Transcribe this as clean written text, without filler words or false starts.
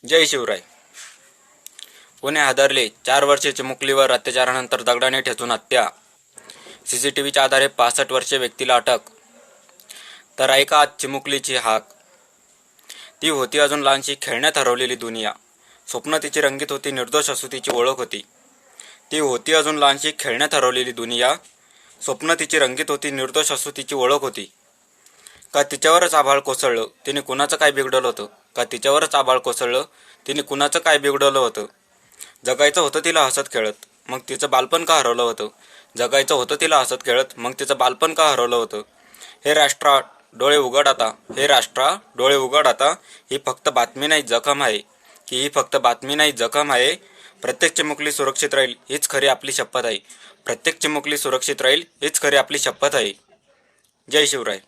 जय शिवराय. पुणे हादरले. 4 वर्षे चिमुकलीवर अत्याचारानंतर दगडाने ठेचून हत्या. सीसीटीव्हीच्या आधारे 65 वर्षीय व्यक्तीला अटक. तर ऐका आज चिमुकलीची हाक. ती होती अजून लहानशी, खेळण्यात हरवलेली दुनिया. स्वप्न तिची रंगीत होती, निर्दोष असू तिची ओळख होती. ती होती अजून लहानशी, खेळण्यात हरवलेली दुनिया. स्वप्न तिची रंगीत होती, निर्दोष असू तिची ओळख होती. का तिच्यावरच आभाळ कोसळलं, तिने कुणाचं काय बिघडलं होतं? का तिच्यावरच आभाळ कोसळलं, तिने कुणाचं काय बिघडवलं होतं? जगायचं होतं तिला हसत खेळत, मग तिचं बालपण का हरवलं होतं? जगायचं होतं तिला हसत खेळत, मग तिचं बालपण का हरवलं होतं? हे राष्ट्रा, डोळे उघड आता. हे राष्ट्रा, डोळे उघड आता. ही फक्त बातमी नाही, जखम आहे. ही फक्त बातमी नाही, जखम आहे. प्रत्येक चिमुकली सुरक्षित राहील हीच खरी आपली शपथ आहे. प्रत्येक चिमुकली सुरक्षित राहील हीच खरी आपली शपथ आहे. जय शिवराय.